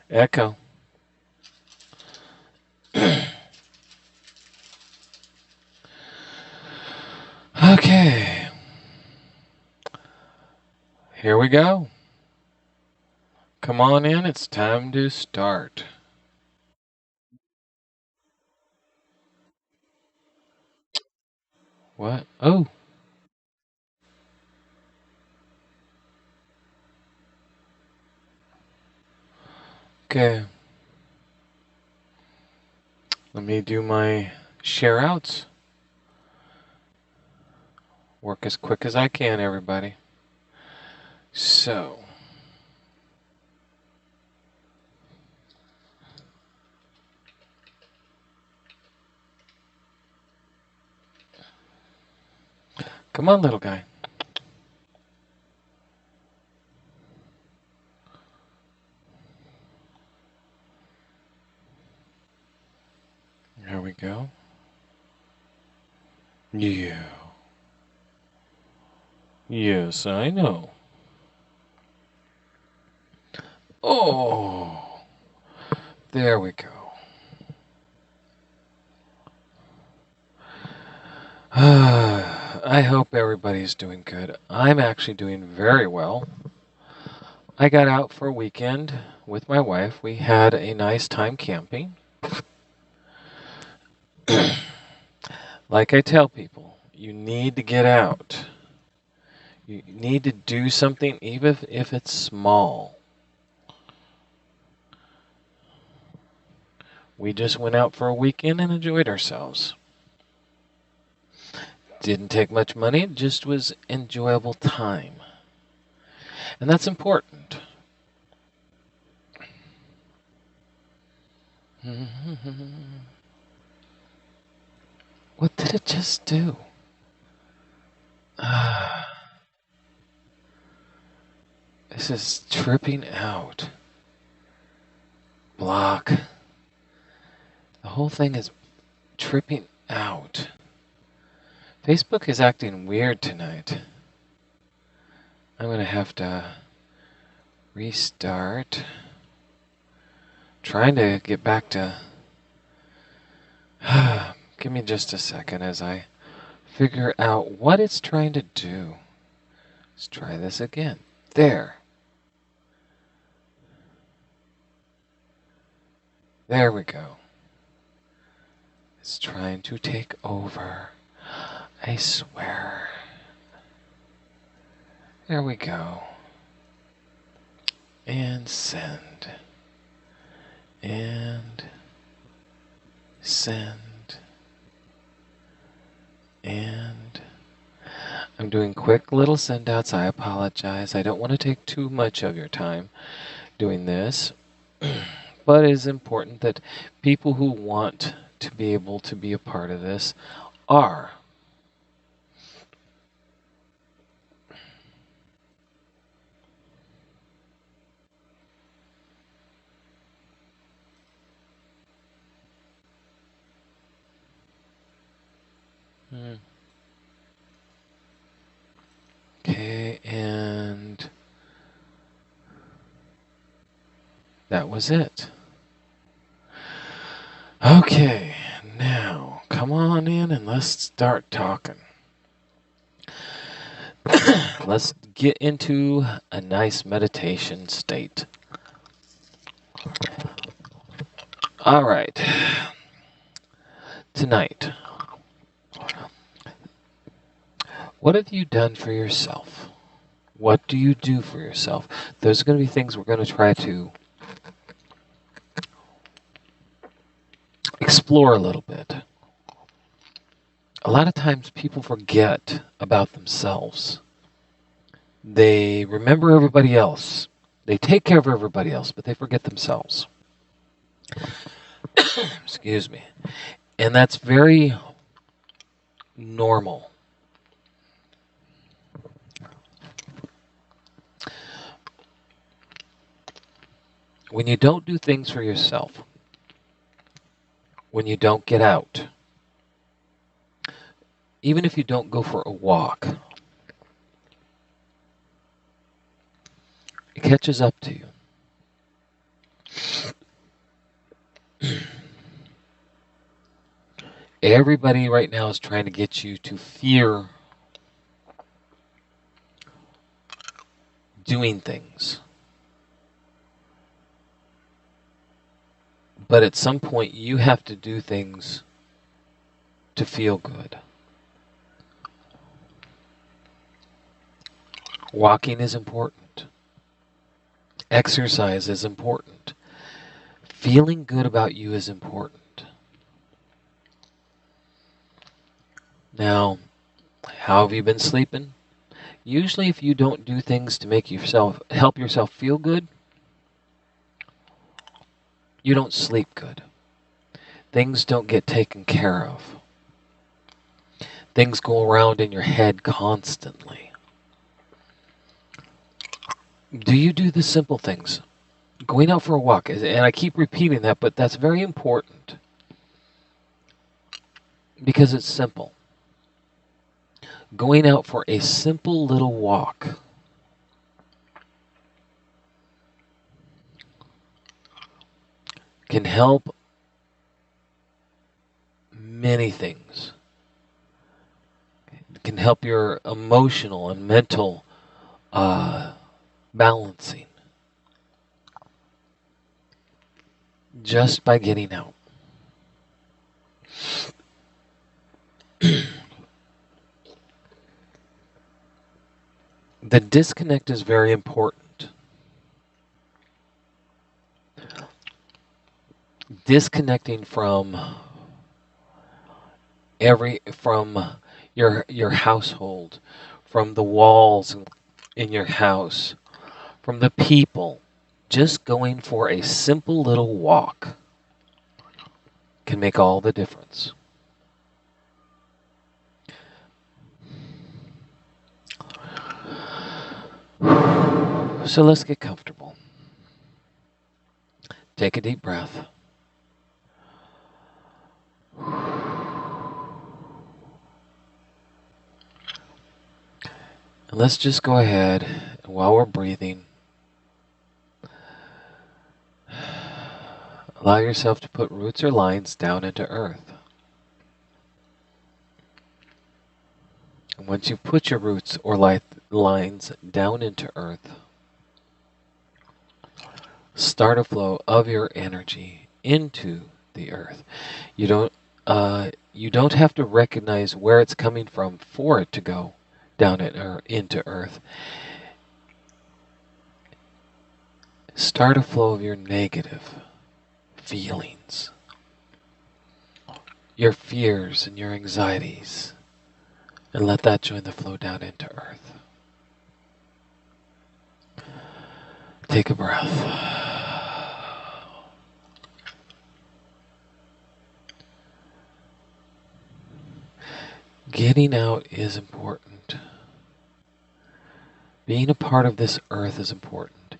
Echo. Okay. Here we go. Come on in. It's time to start. What? Oh. Okay. Let me do my share outs. Work as quick as I can, everybody. So. Come on, little guy. There we go. Yeah. Yes, I know. Oh. There we go. I hope everybody's doing good. I'm actually doing very well. I got out for a weekend with my wife. We had a nice time camping. Like I tell people, you need to get out. You need to do something, even if it's small. We just went out for a weekend and enjoyed ourselves. Didn't take much money, it just was enjoyable time. And that's important. What did it just do? This is tripping out. Block. The whole thing is tripping out. Facebook is acting weird tonight. I'm going to have to restart. Trying to get back to... Give me just a second as I figure out what it's trying to do. Let's try this again. There. There we go. It's trying to take over. I swear. There we go. And send. And send. And I'm doing quick little send outs. I apologize. I don't want to take too much of your time doing this. But it is important that people who want to be able to be a part of this are. Okay, and that was it. Okay, now come on in and let's start talking. Let's get into a nice meditation state. All right. Tonight, what have you done for yourself? What do you do for yourself? Those are going to be things we're going to try to explore a little bit. A lot of times people forget about themselves. They remember everybody else. They take care of everybody else, but they forget themselves. Excuse me. And that's very normal. When you don't do things for yourself, when you don't get out, even if you don't go for a walk, it catches up to you. Everybody right now is trying to get you to fear doing things. But at some point, you have to do things to feel good. Walking is important. Exercise is important. Feeling good about you is important. Now, how have you been sleeping? Usually if you don't do things to make yourself help yourself feel good, you don't sleep good. Things don't get taken care of. Things go around in your head constantly. Do you do the simple things? Going out for a walk, and I keep repeating that, but that's very important because it's simple. Going out for a simple little walk can help many things. It can help your emotional and mental balancing just by getting out. The disconnect is very important. Disconnecting from your household, from the walls in your house, from the people. Just going for a simple little walk can make all the difference. So let's get comfortable. Take a deep breath. And let's just go ahead, and while we're breathing, allow yourself to put roots or lines down into earth. And once you put your roots or lines down into earth, start a flow of your energy into the earth. You don't have to recognize where it's coming from for it to go down into earth. Start a flow of your negative feelings, your fears and your anxieties, and let that join the flow down into earth. Take a breath. Getting out is important. Being a part of this earth is important.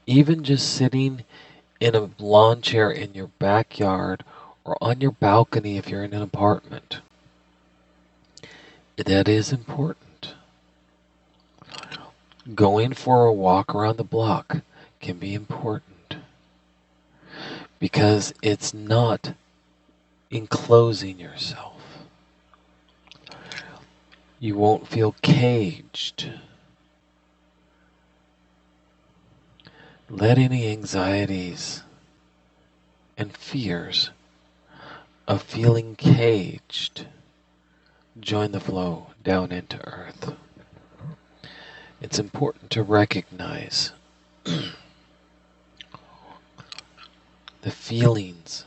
Even just sitting in a lawn chair in your backyard or on your balcony if you're in an apartment, that is important. Going for a walk around the block can be important because it's not enclosing yourself. You won't feel caged. Let any anxieties and fears of feeling caged join the flow down into earth. It's important to recognize the feelings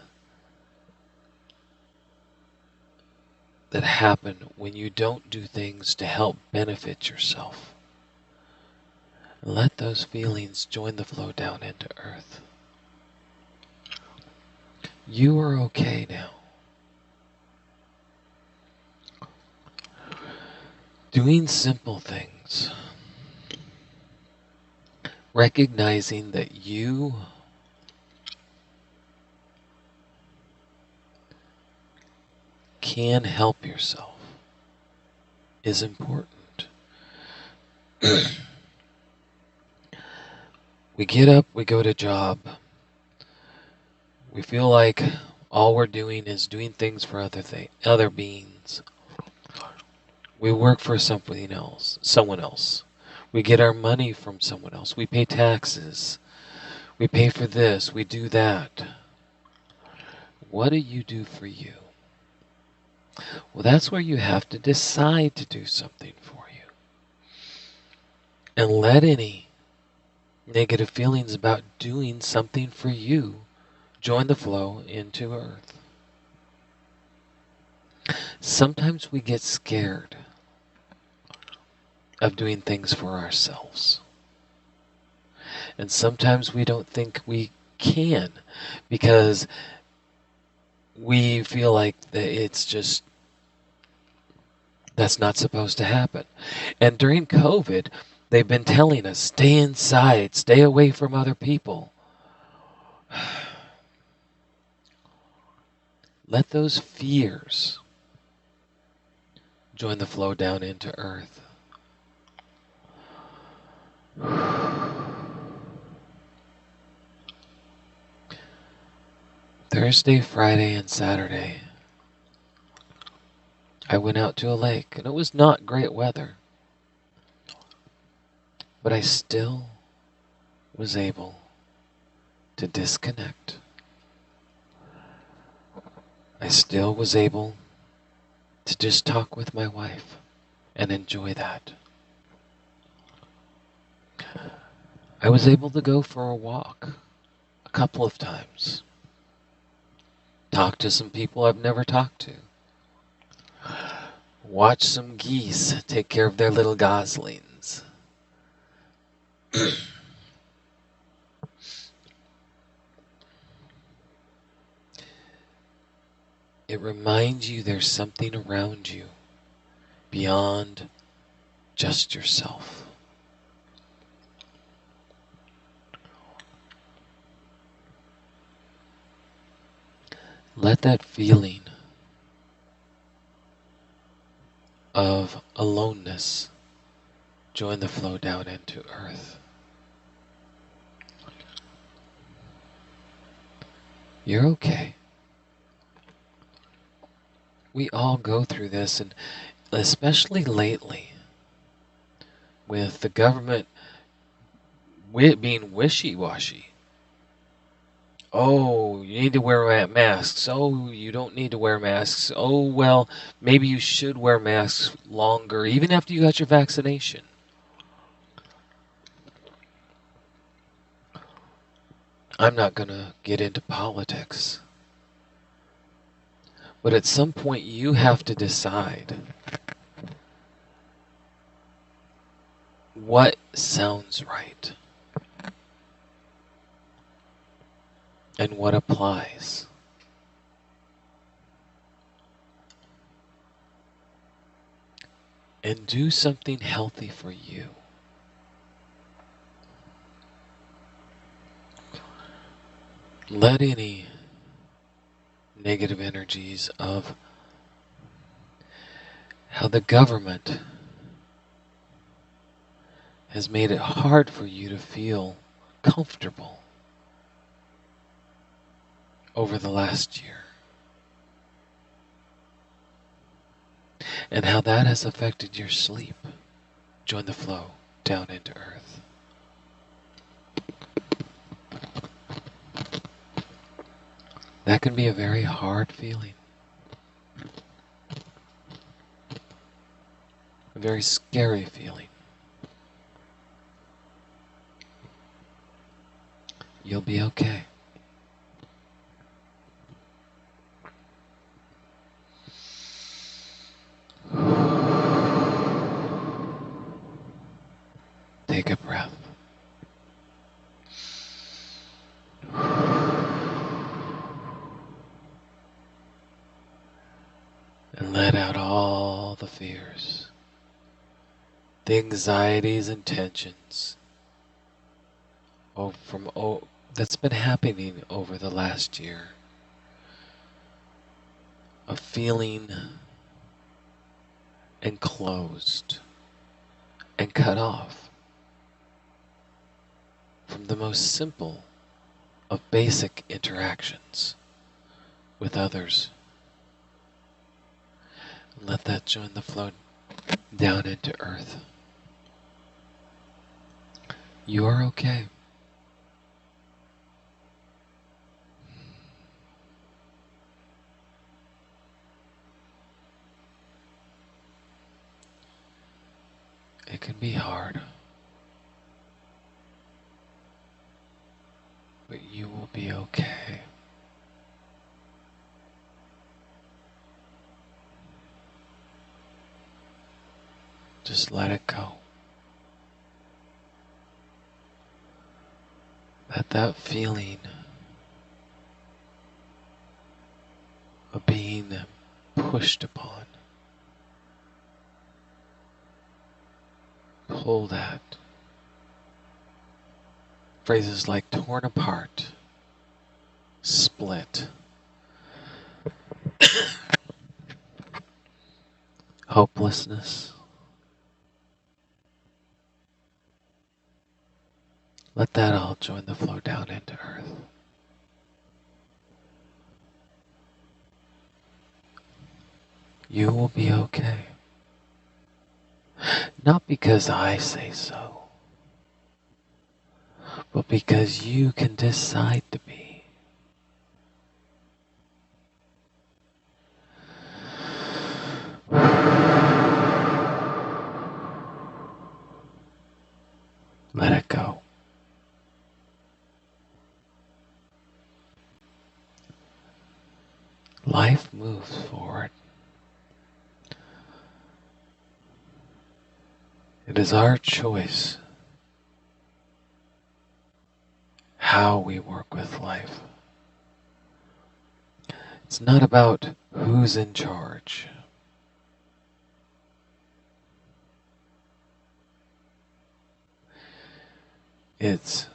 that happen when you don't do things to help benefit yourself. Let those feelings join the flow down into earth. You are okay now. Doing simple things. Recognizing that you can help yourself is important. We get up, we go to job. We feel like All we're doing is doing things for other beings. We work for someone else. We get our money from someone else. We pay taxes. We pay for this. We do that. What do you do for you? Well, that's where you have to decide to do something for you. And let any negative feelings about doing something for you join the flow into Earth. Sometimes we get scared of doing things for ourselves. And sometimes we don't think we can because we feel like that's not supposed to happen. And during COVID, they've been telling us, stay inside, stay away from other people. Let those fears join the flow down into Earth. Thursday, Friday, and Saturday, I went out to a lake, and it was not great weather, but I still was able to disconnect. I still was able to just talk with my wife and enjoy that. I was able to go for a walk a couple of times. Talk to some people I've never talked to. Watch some geese take care of their little goslings. It reminds you there's something around you beyond just yourself. Let that feeling of aloneness join the flow down into Earth. You're okay. We all go through this, and especially lately, with the government being wishy-washy. Oh, you need to wear masks. Oh, you don't need to wear masks. Oh, well, maybe you should wear masks longer, even after you got your vaccination. I'm not going to get into politics. But at some point, you have to decide what sounds right and what applies. And do something healthy for you. Let any negative energies of how the government has made it hard for you to feel comfortable over the last year, and how that has affected your sleep. Join the flow down into Earth. That can be a very hard feeling. A very scary feeling. You'll be okay. Take a breath. And let out all the fears, the anxieties and tensions that's been happening over the last year, of feeling enclosed and cut off from the most simple of basic interactions with others. Let that join the flow down into earth. You are okay. It can be hard, but you will be okay. Just let it go. Let that feeling of being pushed upon, pulled at, phrases like torn apart, split, hopelessness. Let that all join the flow down into earth. You will be okay. Not because I say so, but because you can decide to be. Let it go. Life moves forward. It is our choice how we work with life. It's not about who's in charge. It's,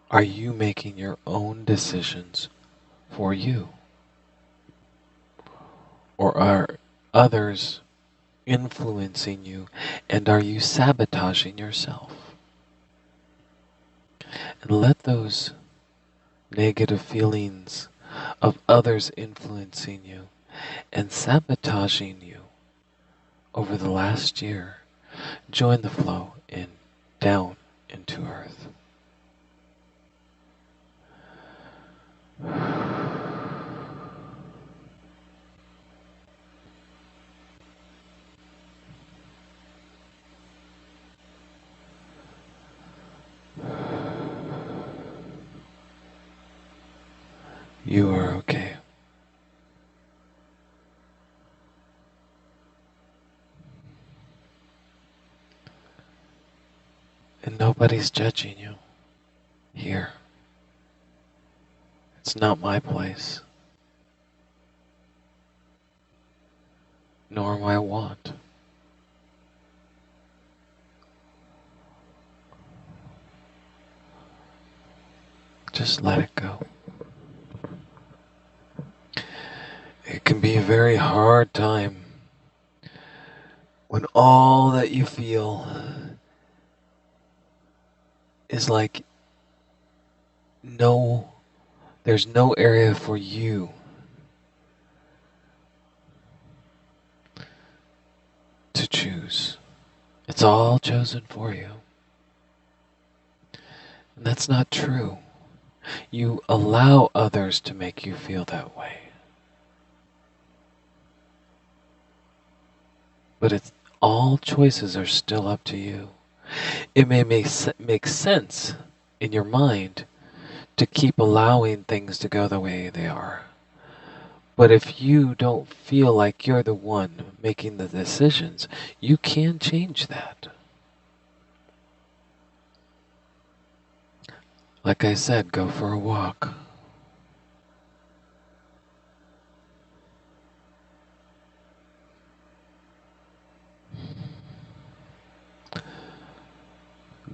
are you making your own decisions for you? Or are others influencing you, and are you sabotaging yourself? And let those negative feelings of others influencing you and sabotaging you over the last year join the flow in down into earth. You are okay. And nobody's judging you here. It's not my place, nor my want. Just let it go. It can be a very hard time when all that you feel is like there's no area for you to choose. It's all chosen for you. And that's not true. You allow others to make you feel that way. But all choices are still up to you. It may make sense in your mind to keep allowing things to go the way they are. But if you don't feel like you're the one making the decisions, you can change that. Like I said, go for a walk.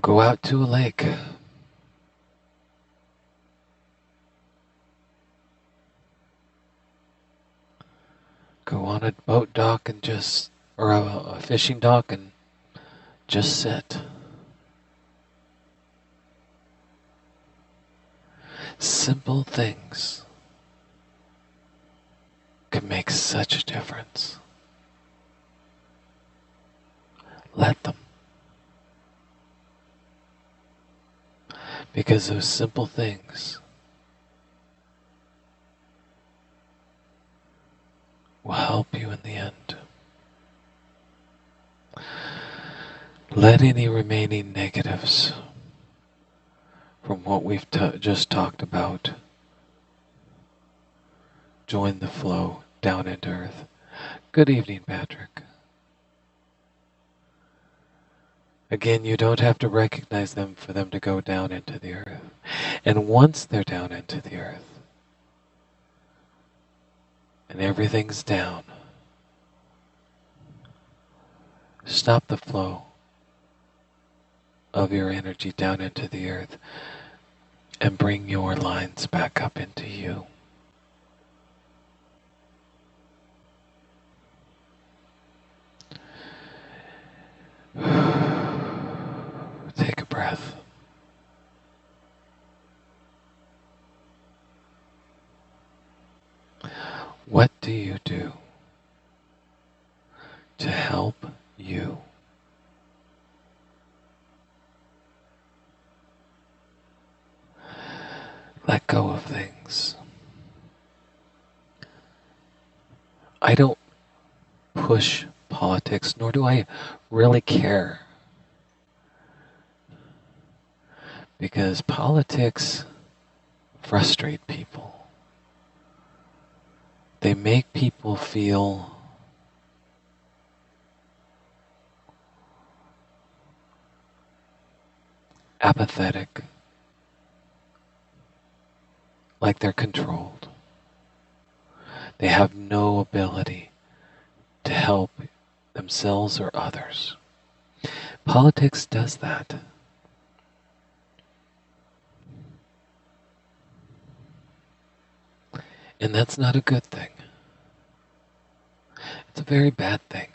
Go out to a lake. Go on a boat dock and or a fishing dock and just sit. Simple things can make such a difference. Let them. Because those simple things will help you in the end. Let any remaining negatives from what we've just talked about join the flow down into earth. Good evening, Patrick. Again, you don't have to recognize them for them to go down into the earth. And once they're down into the earth, and everything's down, stop the flow of your energy down into the earth and bring your lines back up into you. Take a breath. What do you do to help you? Let go of things. I don't push politics, nor do I really care. Because politics frustrate people. They make people feel apathetic, like they're controlled. They have no ability to help themselves or others. Politics does that. And that's not a good thing. It's a very bad thing.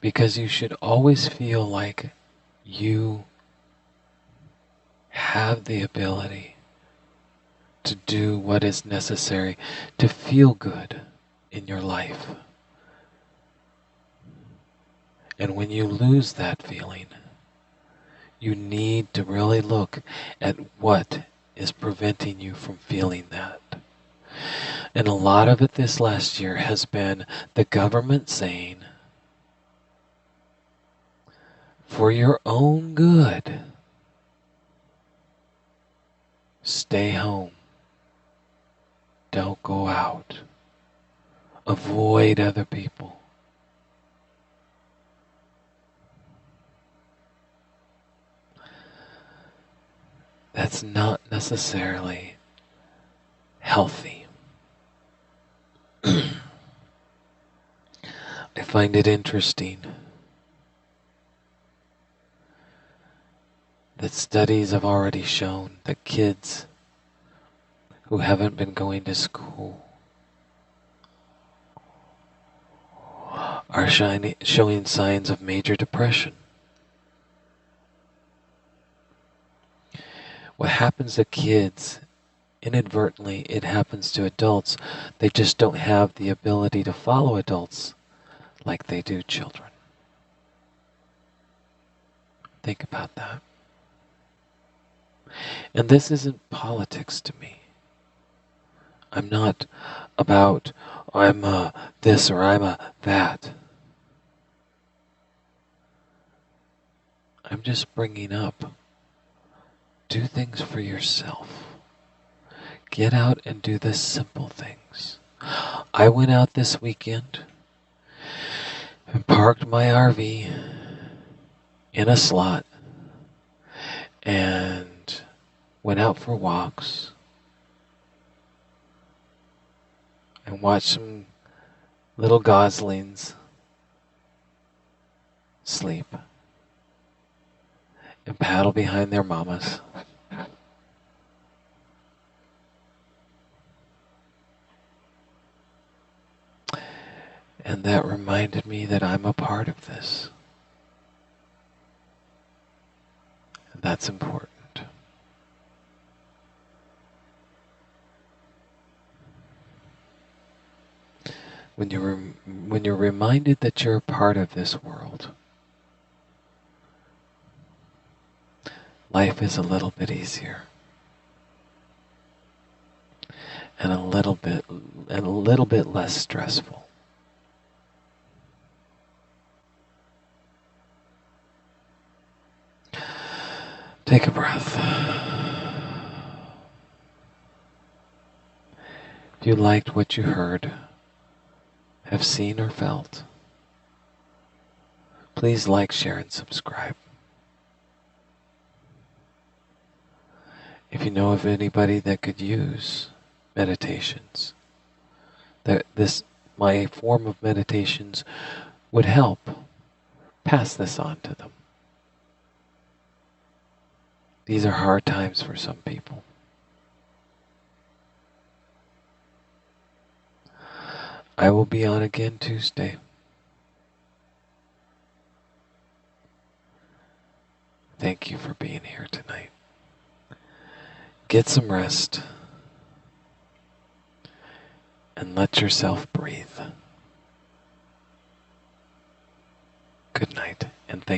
Because you should always feel like you have the ability to do what is necessary to feel good in your life. And when you lose that feeling, you need to really look at what is preventing you from feeling that. And a lot of it this last year has been the government saying, for your own good, stay home. Don't go out. Avoid other people. That's not necessarily healthy. I find it interesting that studies have already shown that kids who haven't been going to school are showing signs of major depression. What happens to kids, inadvertently, it happens to adults. They just don't have the ability to follow adults like they do children. Think about that. And this isn't politics to me. I'm not about, I'm a this or I'm a that. I'm just bringing up, do things for yourself. Get out and do the simple things. I went out this weekend and parked my RV in a slot and went out for walks and watched some little goslings sleep and paddle behind their mamas. And that reminded me that I'm a part of this. And that's important. when you're reminded that you're a part of this world, life is a little bit easier and a little bit less stressful. Take a breath. If you liked what you heard, have seen or felt, please like, share, and subscribe. If you know of anybody that could use meditations, that my form of meditations would help, pass this on to them. These are hard times for some people. I will be on again Tuesday. Thank you for being here tonight. Get some rest and let yourself